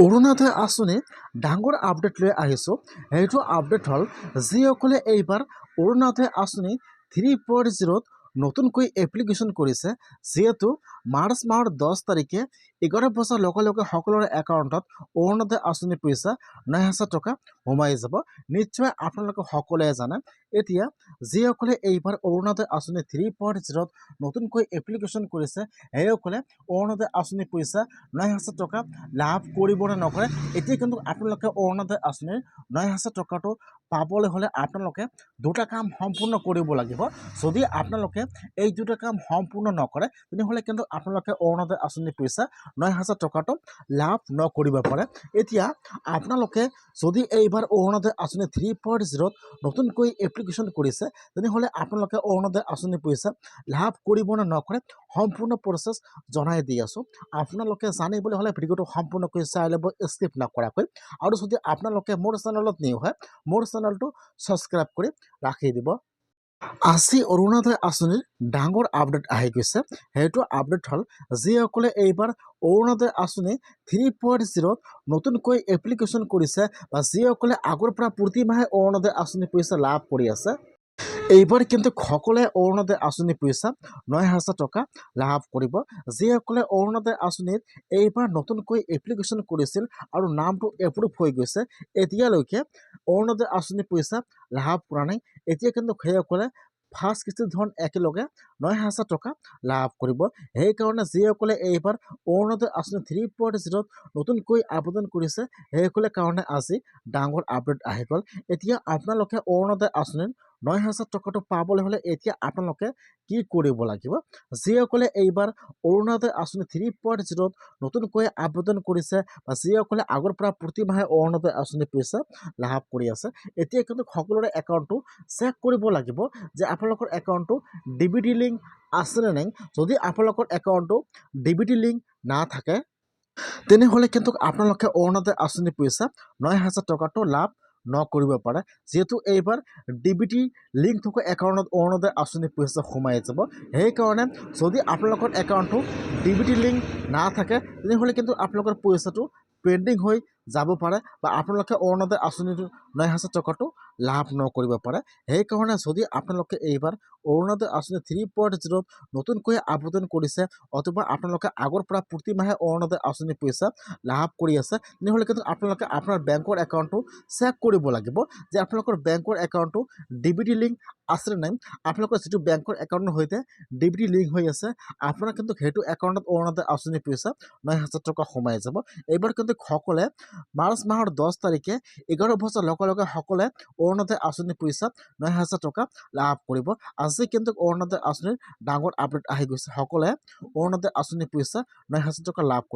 অৰুণোদয় আঁচনিত ডাঙৰ আপডেট লৈ আহিছোঁ। সেইটো আপডেট হ'ল যিসকলে এইবাৰ অৰুণোদয় আঁচনি 3.0ত নতুনকৈ এপ্লিকেশ্যন কৰিছে। যিহেতু মাৰ্চ মাহৰ 10 তাৰিখে 11 বছৰ লগে লগে সকলোৰে একাউণ্টত অৰুণোদয় আঁচনিৰ পইচা 9,000 টকা সোমাই যাব। নিশ্চয় আপোনালোকে সকলোৱে জানে। এতিয়া যিসকলে এইবাৰ অৰুণোদয় আঁচনি 3.0ত নতুনকৈ এপ্লিকেশ্যন কৰিছে, সেইসকলে অৰুণোদয় আঁচনিৰ পইচা 9,000 টকা লাভ কৰিব নে নকৰে। এতিয়া কিন্তু আপোনালোকে অৰুণোদয় আঁচনিৰ 9,000 টকাটো পাবলৈ হ'লে আপোনালোকে দুটা কাম সম্পূৰ্ণ কৰিব লাগিব। যদি আপোনালোকে এই দুটা কাম সম্পূৰ্ণ নকৰে, তেনেহ'লে কিন্তু আপোনালোকে অৰুণোদয় আঁচনিৰ পইচা 9,000 টকাটো লাভ নকৰিব পাৰে। এতিয়া আপোনালোকে যদি এইবাৰ অৰুণোদয় আঁচনি 3.0ত নতুনকৈ এপ্লিকেশ্যন কৰিছে, তেনেহ'লে আপোনালোকে অৰুণোদয় আঁচনিৰ পইচা লাভ কৰিব নে নকৰে, সম্পূৰ্ণ প্ৰচেছ জনাই দি আছোঁ। আপোনালোকে জানিবলৈ হ'লে ভিডিঅ'টো সম্পূৰ্ণকৈ চাই ল'ব, স্কিপ নকৰাকৈ। আৰু যদি আপোনালোকে মোৰ চেনেলত নিউ হয়, মোৰ চেনেলটো ছাবস্ক্ৰাইব কৰি ৰাখি দিব। আজি অৰুণোদয় আঁচনিৰ ডাঙৰ আপডেট আহি গৈছে। সেইটো আপডেট হ'ল যিসকলে এইবাৰ অৰুণোদয় আঁচনি 3.0ত নতুনকৈ এপ্লিকেশ্যন কৰিছে বা যিসকলে আগৰ পৰা প্ৰতিমাহে অৰুণোদয় আঁচনিৰ পইচা লাভ কৰি আছে, এইবাৰ কিন্তু সকলোৱে অৰুণোদয় আঁচনিৰ পইচা 9,000 টকা লাভ কৰিব। যিসকলে অৰুণোদয় আঁচনিত এইবাৰ নতুনকৈ এপ্লিকেশ্যন কৰিছিল আৰু নামটো এপ্ৰুভ হৈ গৈছে, এতিয়ালৈকে অৰুণোদয় আঁচনিৰ পইচা লাভ কৰা নাই, এতিয়া কিন্তু সেইসকলে ফাৰ্ষ্ট কিস্তিৰ ধন একেলগে 9,000 টকা লাভ কৰিব। সেইকাৰণে যিসকলে এইবাৰ অৰুণোদয় আঁচনি 3.0ত নতুনকৈ আবেদন কৰিছে, সেইসকলে কাৰণে আজি ডাঙৰ আপডেট আহি গ'ল। এতিয়া আপোনালোকে অৰুণোদয় আঁচনিৰ 9,000 টকাটো পাবলৈ হ'লে এতিয়া আপোনালোকে কি কৰিব লাগিব? যিসকলে এইবাৰ অৰুণোদয় আঁচনি 3.0ত নতুনকৈ আবেদন কৰিছে বা যিসকলে আগৰ পৰা প্ৰতিমাহে অৰুণোদয় আঁচনিৰ পইচা লাভ কৰি আছে, এতিয়া কিন্তু সকলোৰে একাউণ্টটো চেক কৰিব লাগিব যে আপোনালোকৰ একাউণ্টটো ডিবিটি লিংক আছেনে নাই। যদি আপোনালোকৰ একাউণ্টটো ডিবিটি লিংক নাথাকে, তেনেহ'লে কিন্তু আপোনালোকে অৰুণোদয় আঁচনিৰ পইচা 9,000 টকাটো লাভ নকৰিব পাৰে। যিহেতু এইবাৰ ডিবিটি লিংক থকা একাউণ্টত অৰুণোদয় আঁচনিৰ পইচা সোমাই যাব। সেইকাৰণে যদি আপোনালোকৰ একাউণ্টটো ডিবিটি লিংক নাথাকে, তেনেহ'লে কিন্তু আপোনালোকৰ পইচাটো পেণ্ডিং হৈ যাব পাৰে বা আপোনালোকে অৰুণোদয় আঁচনিৰ 9,000 টকাটো লাভ নকৰিব পাৰে। সেইকাৰণে যদি আপোনালোকে এইবাৰ অৰুণোদয় আঁচনি 3.0ত নতুনকৈ আবেদন কৰিছে অথবা আপোনালোকে আগৰ পৰা প্ৰতিমাহে অৰুণোদয় আঁচনিৰ পইচা লাভ কৰি আছে, তেনেহ'লে কিন্তু আপোনালোকে আপোনাৰ বেংকৰ একাউণ্টটো চেক কৰিব লাগিব যে আপোনালোকৰ বেংকৰ একাউণ্টটো ডিবিটি লিংক আছে নে নাই। আপোনালোকৰ যিটো বেংকৰ একাউণ্টৰ সৈতে ডিবিটি লিংক হৈ আছে, আপোনাৰ কিন্তু সেইটো একাউণ্টত অৰুণোদয় আঁচনিৰ পইচা 9,000 টকা সোমাই যাব। এইবাৰ কিন্তু সকলোৱে মাৰ্চ মাহৰ 10 তাৰিখে 11 বছৰ লগে লগে সকলোৱে অৰুণোদয় আঁচনিৰ পইচা 9,000 টকা লাভ কৰিব। আজি কিন্তু অৰুণোদয় আঁচনিৰ ডাঙৰ আপডেট আহি গৈছে। সকলোৱে অৰুণোদয় আঁচনিৰ পইচা 9,000 টকা লাভ কৰিব।